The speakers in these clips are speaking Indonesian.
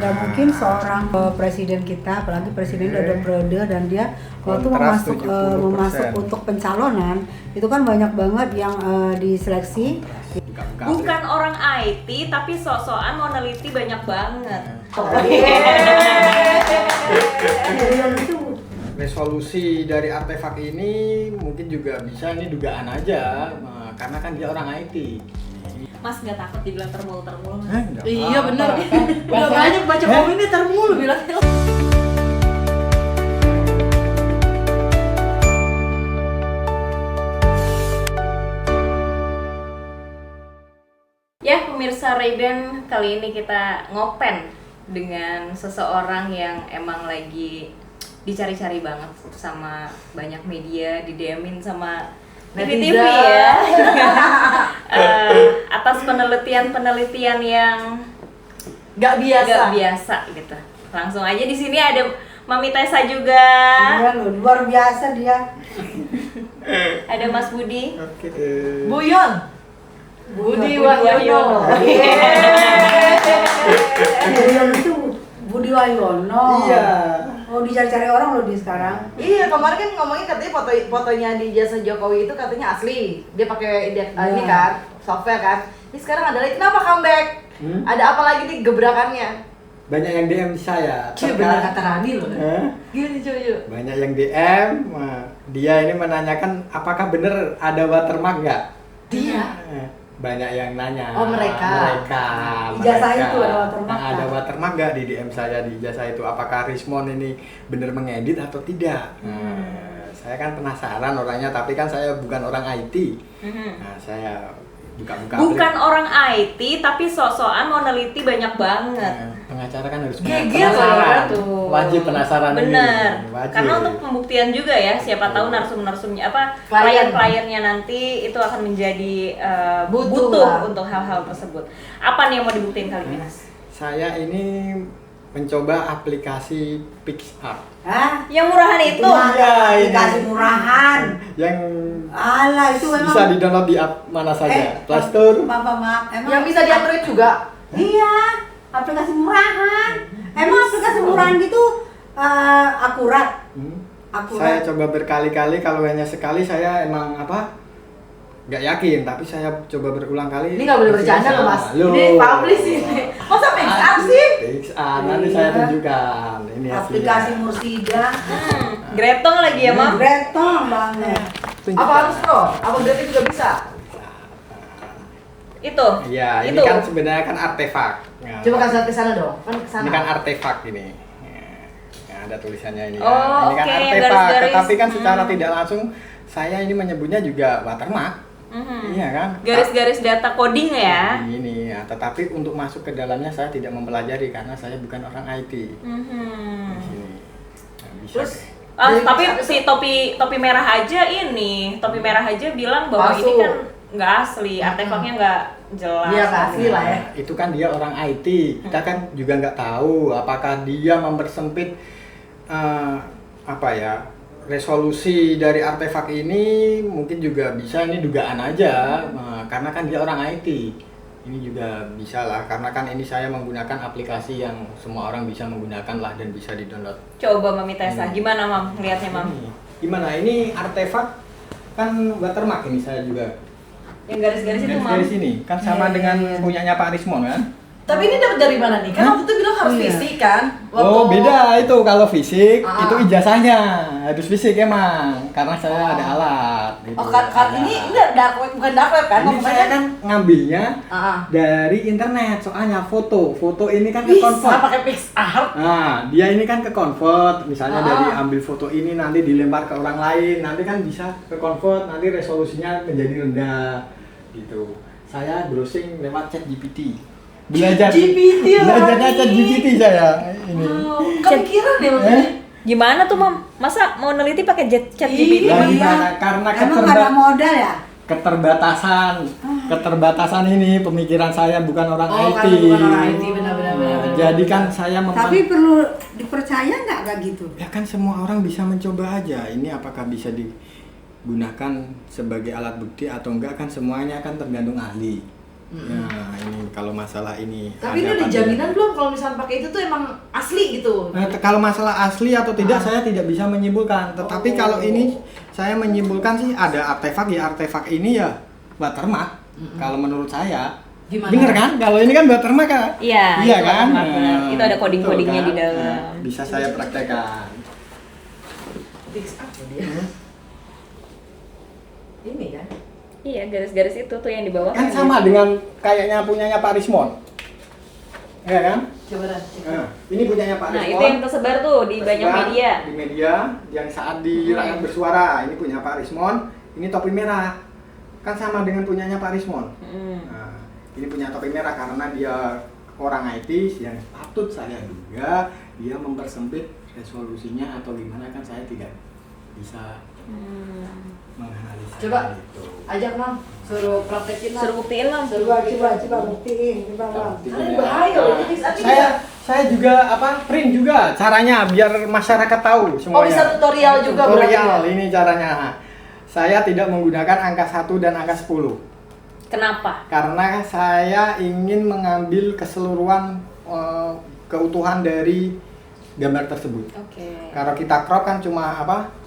Nggak mungkin seorang presiden kita, apalagi presiden udah periode dan dia waktu Kontras memasuk 70%. untuk pencalonan itu kan banyak banget yang diseleksi. Bukan orang IT tapi sok-sokan mau neliti banyak banget. Resolusi dari artefak ini mungkin juga bisa ini dugaan aja, karena kan dia orang IT. Mas nggak takut dibilang termul-termul? Nggak Iya apa-apa. bener. Udah banyak baca komen ini termulu bilangnya. Ya pemirsa Rayben, kali ini kita ngopen dengan seseorang yang emang lagi dicari-cari banget sama banyak media, di DM-in sama TV-TV ya. Atas penelitian-penelitian yang Gak biasa. nggak biasa gitu. Langsung aja di sini ada Mami Tessa juga. Iya loh, luar biasa dia. Ada Mas Budi. Oke. Buyon. Budi Wahyono. Buyon itu Budi Wahyono. Iya. Oh, dicari-cari orang loh dia sekarang. Iya, kemarin kan ngomongin katanya fotonya di jasa Jokowi itu katanya asli. Dia pakai ini kan, software kan. Ini sekarang ada lagi, kenapa comeback? Ada apa lagi nih gebrakannya? Banyak yang DM saya. Cie, benar kata Rani loh. Hah? Gini cuy. Banyak yang DM, dia ini menanyakan apakah bener ada watermark nggak? Dia. Banyak yang nanya. Oh, mereka. Ijazah itu ada watermark Nah, ada nggak? watermark nggak di DM saya di ijazah itu? Apakah Rismon ini bener mengedit atau tidak? Saya kan penasaran orangnya, tapi kan saya bukan orang IT. Nah, saya buka-buka. Bukan orang IT tapi sok-sokan mau neliti banyak banget. Pengacara kan harus Geger penasaran. Tuh. Wajib penasaran ini. Bener. Wajib. Karena untuk pembuktian juga ya, siapa tahu narsum-narsumnya apa Klien. klien-kliennya nanti itu akan menjadi Butuh butuh lah. untuk hal-hal tersebut. Apa nih yang mau dibuktiin kali ini, Mas? Saya ini mencoba aplikasi PixArt. Hah? Yang murahan itu. mah Iya, ini. dikasih murahan. Yang Alah, itu memang bisa di-download di app mana saja. Play Store. Maaf, emang Yang bisa di-Android juga. Iya, aplikasi murahan. Emang aplikasi murahan gitu akurat. Akurat. Saya coba berkali-kali, kalau hanya sekali saya emang nggak yakin, tapi saya coba berulang kali. Ini nggak boleh bercanda loh mas. Loh. Ini publish ini. Masa PixArt sih? PixArt, nanti saya Iya. tunjukkan. Ini Aplikasi hasilnya. Mursida. Gretong lagi ya, Mam? Gretong banget. Tunjukkan. Apa harus pro? Apa berarti juga bisa? Itu. Iya, ini Itu. kan sebenarnya kan artefak. Nah, Coba kasih ke sana dong. Kan ke sana. Ini kan artefak ini. Nah, ada tulisannya ini. Oh, ini kan oke, artefak, garis-garis. tetapi kan secara tidak langsung saya ini menyebutnya juga watermark. Iya kan? Garis-garis data coding ya. Ini ya, tetapi untuk masuk ke dalamnya saya tidak mempelajari karena saya bukan orang IT. Di sini. Nah, bisa. Terus Ah, Jadi tapi bisa- si topi merah aja topi merah aja bilang bahwa Palsu. ini kan nggak asli, artefaknya nggak jelas. Iya, nggak asli lah ya. Nah, itu kan dia orang IT. Kita kan juga nggak tahu apakah dia mempersempit resolusi dari artefak ini. Mungkin juga bisa ini dugaan aja, karena kan dia orang IT. Ini juga bisa lah, karena kan ini saya menggunakan aplikasi yang semua orang bisa menggunakan lah dan bisa di-download. Coba Mami Tessa, gimana Mam ngeliatnya Mam? Gimana? Ini artefak kan watermark ini saya juga. Yang garis-garis itu Mam. Garis-garis ini kan sama dengan punyanya Pak Rismon kan? Tapi ini dapat dari mana nih? Kan waktu itu bilang harus Iya. fisik kan? Oh beda itu, kalau fisik Ah. itu ijazahnya harus fisik emang, karena saya ada alat. Gitu. Oh kan ini dark web, bukan dark web kan? Ini saya kan ngambilnya dari internet, soalnya foto ini kan ke bisa convert. pakai PixArt. Nah, dia ini kan ke convert, misalnya Ah. dari ambil foto ini nanti dilempar ke orang lain, nanti kan bisa ke convert, nanti resolusinya menjadi rendah gitu. Saya browsing lewat ChatGPT. GPT Belajarnya lagi. ChatGPT saya ini. Kepikiran deh maksudnya. Gimana tuh Mam? Masa mau neliti pakai chat GPT? Iya. Lah gimana? Karena Emang nggak ada modal ya? keterbatasan ini pemikiran saya bukan orang Oh, IT. karena bukan orang IT, benar-benar. Jadi kan saya Tapi perlu dipercaya nggak kayak gitu? ya kan semua orang bisa mencoba aja. Ini apakah bisa digunakan sebagai alat bukti atau enggak kan semuanya kan tergantung ahli. Nah, ini kalau masalah ini. Tapi ini ada jaminan belum kalau misalnya pakai itu tuh emang asli gitu? Nah, kalau masalah asli atau tidak saya tidak bisa menyimpulkan. Tetapi kalau ini saya menyimpulkan sih ada artefak ya, artefak ini ya watermark. Kalau menurut saya. Gimana? Bener kan? Kalau ini kan watermark kan? Iya, Iya itu kan? watermark, benar. Itu ada coding-codingnya betul di kan? dalam. Nah, bisa saya praktekkan. Fix apa dia? Ini kan? Iya, garis-garis itu tuh yang di bawah. Kan sama dengan kayaknya punyanya Pak Rismon. Iya kan? Coba dah. Nah, ini punyanya Pak Nah, Rismon. itu yang tersebar tuh di banyak Tersebar media. Di media yang saat di Rakyat Bersuara, ini punya Pak Rismon, ini topi merah. Kan sama dengan punyanya Pak Rismon. Nah, ini punya topi merah karena dia orang IT yang patut saya duga dia mempersempit resolusinya atau gimana kan saya tidak bisa menganalisa. Coba. itu. Ajak Mam, suruh praktekin Mam. Suruh buktiin lah. Coba buktiin, coba Bang. Karena bahaya loh, ini fix apa? Saya juga print juga caranya biar masyarakat tahu semuanya. Oh, bisa tutorial juga Tutorial berarti. ini caranya. Saya tidak menggunakan angka 1 dan angka 10. Kenapa? Karena saya ingin mengambil keseluruhan keutuhan dari gambar tersebut. Oke. Kalau kita crop kan cuma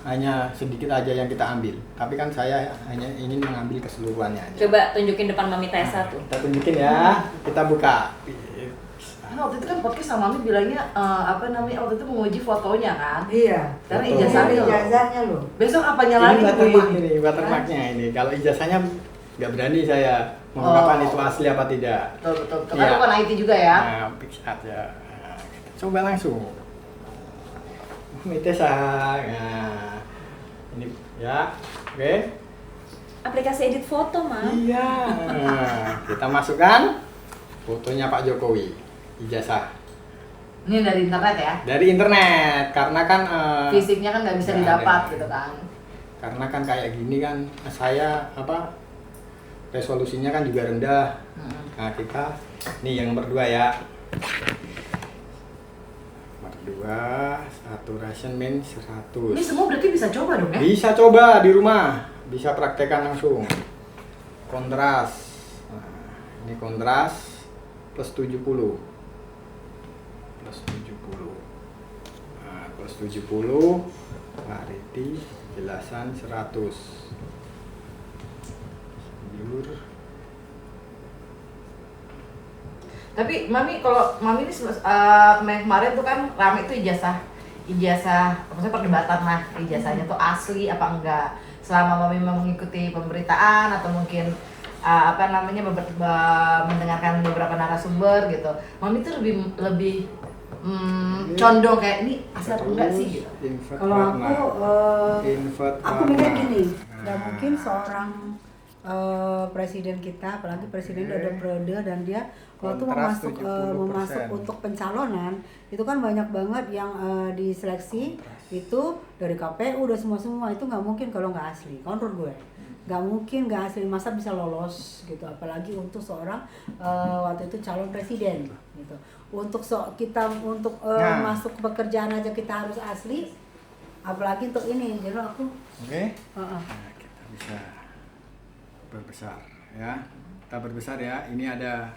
hanya sedikit aja yang kita ambil. Tapi kan saya hanya ingin mengambil keseluruhannya aja. Coba tunjukin depan Mami Tessa tuh. Kita tunjukin ya. Kita buka. Nah, waktu itu kan podcast sama Mami bilangnya waktu itu menguji fotonya kan? Iya. Karena Foto. ijazahnya loh. Ijazahnya loh. Besok apanya Ini lagi watermark Bu? ini, watermarknya ini. Kalau ijazahnya nggak berani saya mengungkapkan itu asli apa tidak. Betul. Iya. Karena bukan IT juga ya. Nah, PixArt ya. Nah, kita coba langsung. Mitesa. Nah, ini ya. Oke. Aplikasi edit foto, Mam. Iya. Nah, kita masukkan fotonya Pak Jokowi, ijazah Ini dari internet ya? dari internet. Karena kan Fisiknya kan nggak bisa nggak didapat ada. gitu kan? Karena kan kayak gini kan saya resolusinya kan juga rendah. Nah, kita nih yang nomor 2 ya. Nomor 2, saturation min 100. Ini semua berarti bisa coba dong ya? Bisa coba di rumah, bisa praktekkan langsung. Kontras. Nah, ini kontras plus 70. Plus 70. Nah, plus 70 parity jelasan 100. Blur. Tapi Mami, kalau Mami ini kemarin tuh kan rame tuh ijazah, maksudnya perdebatan lah ijazahnya tuh asli apa enggak. Selama Mami mengikuti pemberitaan atau mungkin mendengarkan beberapa narasumber gitu, Mami tuh lebih condong kayak ini asli atau enggak sih gitu. Invert Kalau warna. aku Invert aku warna. mikir gini, nggak Nah. mungkin seorang presiden kita, apalagi presiden udah periode dan dia waktu Kontras memasuk 70%. untuk pencalonan itu kan banyak banget yang diseleksi itu dari KPU udah semua itu nggak mungkin kalau nggak asli. Kalau menurut gue nggak mungkin nggak asli, masa bisa lolos gitu, apalagi untuk seorang waktu itu calon presiden gitu. Untuk kita Nah. masuk pekerjaan aja kita harus asli, apalagi untuk ini. Jadi aku Oke. Nah, kita bisa berbesar ya. Kita berbesar ya. Ini ada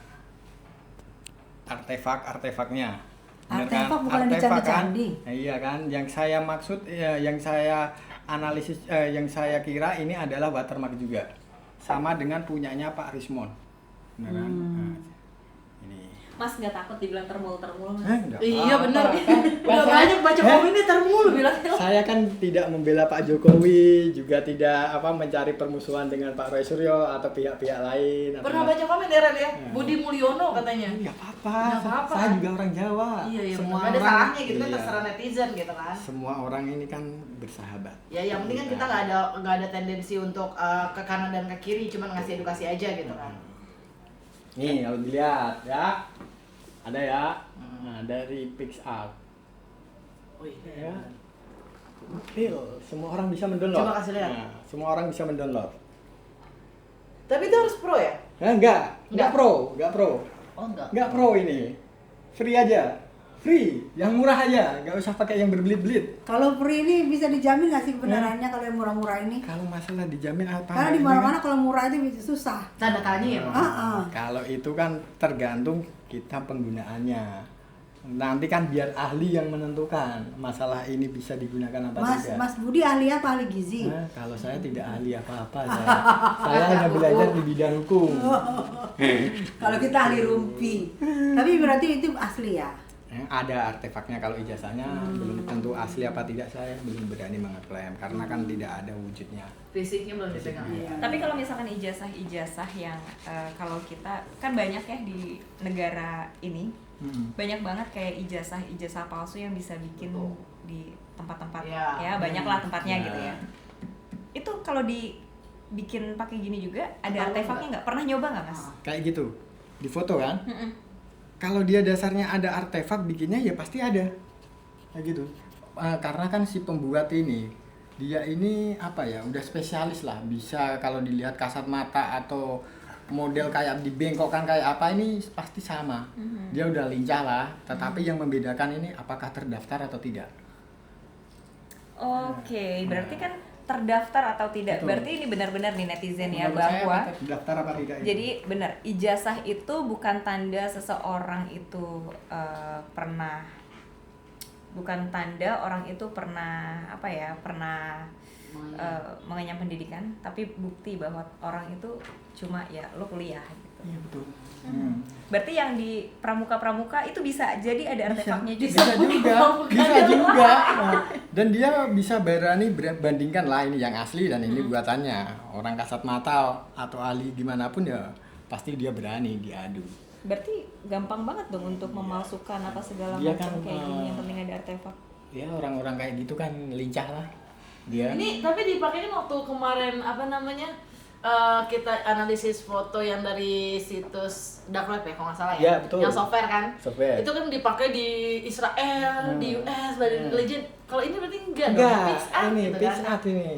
artefaknya. Bener kan? Artefak bukan yang di Artefak candi-candi. Nah, iya kan. Yang saya maksud yang saya analisis yang saya kira ini adalah watermark juga. Sama dengan punyanya Pak Rismon. Bener kan? Nah, ini. Mas nggak takut dibilang termul-termul, Mas? Nggak Iya apa-apa. bener. Kan Udah saya- banyak baca komen ini termulu bilangnya. Saya kan tidak membela Pak Jokowi, juga tidak mencari permusuhan dengan Pak Roy Suryo atau pihak-pihak lain. Pernah baca komen Eren ya? Nah. Budi Mulyono katanya. Nggak apa-apa. Nggak apa-apa. Saya juga orang Jawa. Iya, Semua bener. Ada orang, salahnya gitu kan, iya. terserah netizen gitu kan. Semua orang ini kan bersahabat. Ya yang penting kan kita nggak ada tendensi untuk ke kanan dan ke kiri, cuma ngasih edukasi aja gitu kan. Nih kalau dilihat ya, ada ya. Nah, dari PixArt. Oh Ya. iya. Real, semua orang bisa mendownload. Coba kasih lihat. Nah, semua orang bisa mendownload. Tapi itu harus pro ya? Enggak Nggak. pro. Oh enggak. Nggak pro ini. Free aja. free, yang murah aja, nggak usah pakai yang berbelit-belit. Kalau free ini bisa dijamin nggak sih kebenarannya kalau yang murah-murah ini? Kalau masalah dijamin apa? Karena di mana-mana kalau murah itu susah. Tanda tanya ya, Bang. Kalau itu kan tergantung kita penggunaannya. Nanti kan biar ahli yang menentukan masalah ini bisa digunakan apa tidak. Mas Budi ahli apa? Ahli gizi? Nah, kalau saya tidak ahli apa-apa, saya hanya belajar di bidang hukum. Kalau kita ahli rumpi. Tapi berarti itu asli ya? Ada artefaknya, kalau ijazahnya belum tentu asli apa tidak, saya belum berani mengeklaim karena kan tidak ada wujudnya. Fisiknya belum dipegang. Iya. Tapi kalau misalkan ijazah yang kalau kita kan banyak ya di negara ini, banyak banget kayak ijazah palsu yang bisa bikin di tempat-tempat ya banyak lah tempatnya gitu ya. Itu kalau dibikin pakai gini juga ada artefaknya nggak? Pernah nyoba nggak, Mas? Kayak gitu, di foto kan? Kalau dia dasarnya ada artefak, bikinnya ya pasti ada, kayak gitu. Karena kan si pembuat ini, dia ini apa ya, udah spesialis lah. Bisa kalau dilihat kasat mata atau model kayak dibengkokkan kayak apa, ini pasti sama. Dia udah lincah lah. Tetapi yang membedakan ini apakah terdaftar atau tidak. Oke, berarti kan terdaftar atau tidak. Betul. Berarti ini benar-benar nih netizen ya Menurut saya bahwa terdaftar apa tidak. jadi benar, ijazah itu bukan tanda seseorang itu pernah, bukan tanda orang itu pernah apa ya, pernah mengenyam pendidikan, tapi bukti bahwa orang itu cuma ya lo kuliah gitu. Iya betul. Berarti yang di pramuka-pramuka itu bisa jadi ada artefaknya juga. Bisa juga. Nah, dan dia bisa berani bandingkan lah ini yang asli dan ini buatannya. Orang kasat mata atau ahli gimana pun ya pasti dia berani diadu. Berarti gampang banget dong untuk memalsukan apa segala Dia macam kan, kayak gini, yang penting ada artefak. Ya orang-orang kayak gitu kan lincah lah. Dia Ini tapi dipakai kan waktu kemarin apa namanya, kita analisis foto yang dari situs dark web ya kalau nggak salah ya, Ya, betul. yang software kan, Software. itu kan dipakai di Israel, di US, dari Legend. Kalau ini berarti enggak dong, enggak, fix art ini gitu fix kan? art ini.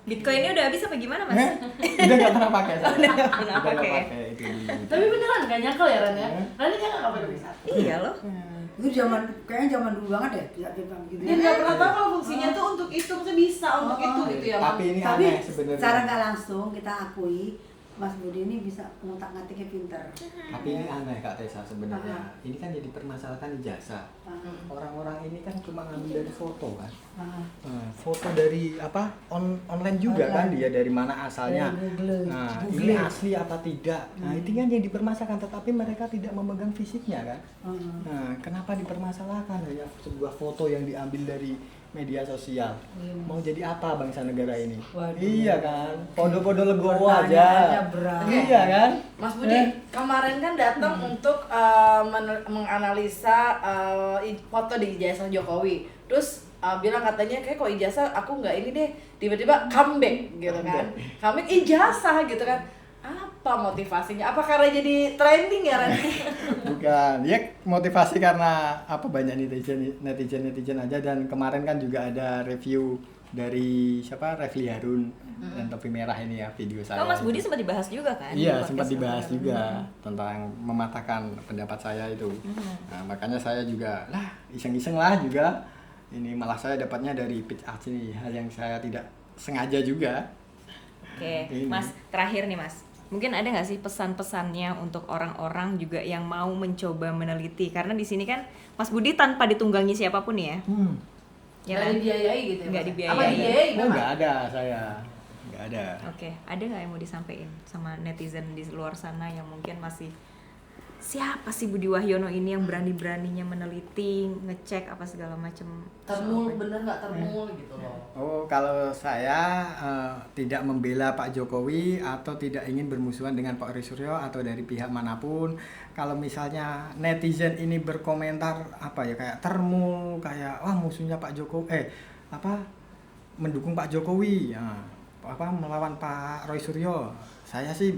Bitcoinnya udah habis apa gimana, Mas? Udah nggak pernah pakai saya. Udah nggak pernah Udah nggak pakai. itu dulu. Tapi beneran nggak nyangkal ya Ran ya? Ran nyangkal nggak pakai fix art? Iya loh. Itu kayaknya zaman dulu banget ya, bisa gitu. Dia nggak pernah tahu kalau fungsinya tuh untuk itu, maksudnya bisa untuk itu gitu ya. Tapi Bang. ini Tapi aneh sebenarnya. secara nggak langsung kita akui Mas Budi ini bisa ngutak-ngatiknya pinter. Tapi ini aneh Kak Tessa sebenarnya. Ini kan jadi permasalahan ijazah. Orang-orang ini kan cuma ngambil dari foto kan. Foto dari apa? Online juga kan, dia dari mana asalnya. Dari Google. Nah, Google. ini asli apa tidak? Nah, itu kan yang dipermasalahkan, tetapi mereka tidak memegang fisiknya kan. Nah, kenapa dipermasalahkan hanya sebuah foto yang diambil dari media sosial? Mau jadi apa bangsa negara ini? Waduh. Iya kan? Podo-podo legowo Pertanyaannya aja. berat. Iya kan? Mas Budi, kemarin kan datang untuk menganalisa foto di ijazah Jokowi. Terus bilang katanya kayak kok ijazah aku nggak ini deh, tiba-tiba comeback gitu kan. Comeback ijazah gitu kan. Apa motivasinya? Apa karena jadi trending ya Ran? Bukan, ya motivasi karena apa, banyak netizen aja. Dan kemarin kan juga ada review dari siapa, Refli Harun dan Topi Merah ini ya, video saya. Oh, Mas Budi sempat dibahas juga kan? Iya, di sempat podcast dibahas sebelumnya. juga tentang mematahkan pendapat saya itu. Nah, makanya saya juga iseng-iseng lah juga. Ini malah saya dapatnya dari pitch art ini, hal yang saya tidak sengaja juga. Oke, Ini. Mas, terakhir nih Mas. Mungkin ada nggak sih pesan-pesannya untuk orang-orang juga yang mau mencoba meneliti? Karena di sini kan Mas Budi tanpa ditunggangi siapapun ya. Ya Nggak kan? dibiayai gitu ya? Nggak Mas? dibiayai. Apa dibiayai? Oh, nggak ada saya. Nggak ada. Oke, ada nggak yang mau disampaikan sama netizen di luar sana yang mungkin masih, siapa sih Budi Wahyono ini yang berani-beraninya meneliti, ngecek apa segala macam? Termul, bener nggak termul gitu loh. Oh, kalau saya tidak membela Pak Jokowi atau tidak ingin bermusuhan dengan Pak Roy Suryo atau dari pihak manapun. Kalau misalnya netizen ini berkomentar apa ya, kayak termul, kayak wah musuhnya Pak Jokowi, mendukung Pak Jokowi, melawan Pak Roy Suryo, saya sih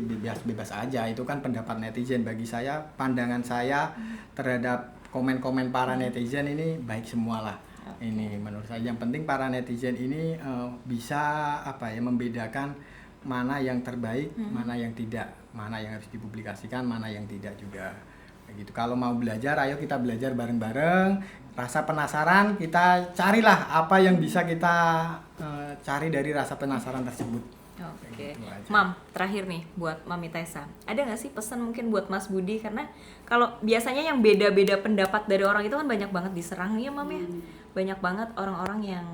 bebas aja. Itu kan pendapat netizen. Bagi saya, pandangan saya terhadap komen-komen para netizen ini baik semualah. Ini menurut saya yang penting para netizen ini bisa membedakan mana yang terbaik, mana yang tidak, mana yang harus dipublikasikan, mana yang tidak juga. Kayak gitu. Kalau mau belajar, ayo kita belajar bareng-bareng. Rasa penasaran, kita carilah apa yang bisa kita cari dari rasa penasaran tersebut. Oke, Gitu aja. Mam, terakhir nih buat Mami Tessa. Ada nggak sih pesan mungkin buat Mas Budi? Karena kalau biasanya yang beda-beda pendapat dari orang itu kan banyak banget diserang ya, Mam ya. Banyak banget orang-orang yang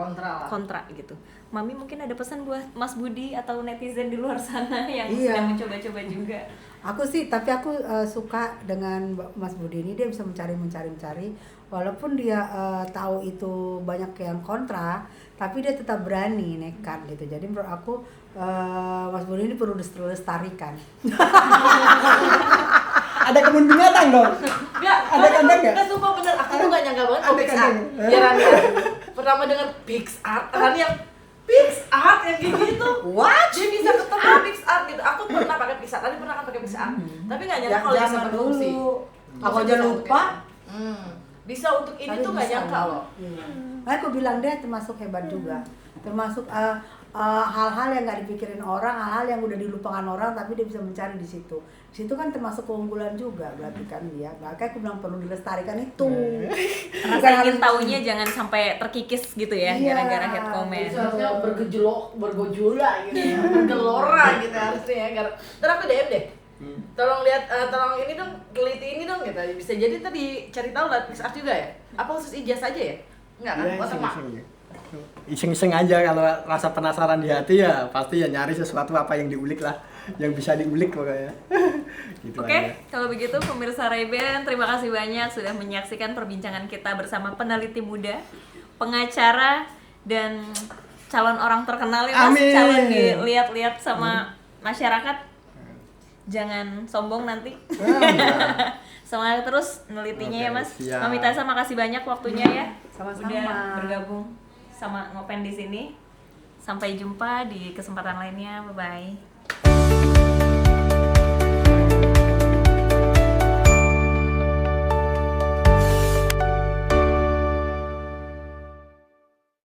Kontra lah. kontra gitu. Mami mungkin ada pesan buat Mas Budi atau netizen di luar sana yang Iya. sedang mencoba-coba juga. Aku sih, tapi aku suka dengan Mas Budi ini, dia bisa mencari, walaupun dia tahu itu banyak yang kontra, tapi dia tetap berani, nekat gitu. Jadi menurut aku Mas Budi ini perlu dilestarikan. Ada kebun binatang dong. Enggak, Ada kandang nggak? Enggak, sumpah bener, aku tuh gak nyangka banget Ada kalau Pix Art. kandang. Ya Rani, pertama dengar Pix Art, Rani yang Pix Art yang kayak gitu. What? Dia bisa ketemu Pix Art gitu. Aku pernah pakai Pix Art, Rani pernah kan pakai Pix Art. Tapi gak nyangka kalau bisa Zaman berfungsi. dulu, aku Bisa aja untuk lupa. itu. Bisa untuk ini Tapi tuh gak bisa. nyangka loh. Iya. Makanya aku bilang dia termasuk hebat juga. Termasuk hal-hal yang nggak dipikirin orang, hal-hal yang udah dilupakan orang, tapi dia bisa mencari di situ. Di situ kan termasuk keunggulan juga, berarti kan dia. Makanya aku bilang perlu dilestarikan itu. Rasa ingin taunya jangan sampai terkikis gitu ya, Iya. gara-gara head comment. Jadi seharusnya bergejolak gitu ya, bergelora gitu harusnya ya. Ntar aku DM deh. Tolong lihat, tolong ini dong, teliti ini dong gitu. Bisa jadi tadi cari tahu lihat Pix Art juga ya? Apa khusus ijazah aja ya? Enggak kan? Ya, Watermark. iseng-iseng aja. Kalau rasa penasaran di hati ya pasti ya nyari sesuatu apa yang diulik lah, yang bisa diulik pokoknya. Gitu Oke, aja. kalau begitu pemirsa Ray-Ban, terima kasih banyak sudah menyaksikan perbincangan kita bersama peneliti muda, pengacara, dan calon orang terkenal ya Mas, Amin. calon dilihat-lihat sama masyarakat. Jangan sombong nanti. Semangat terus nelitinya Oke, ya Mas. siap. Mami Tessa makasih banyak waktunya ya. Sama-sama. Udah bergabung sama Ngopen di sini. Sampai jumpa di kesempatan lainnya. Bye bye.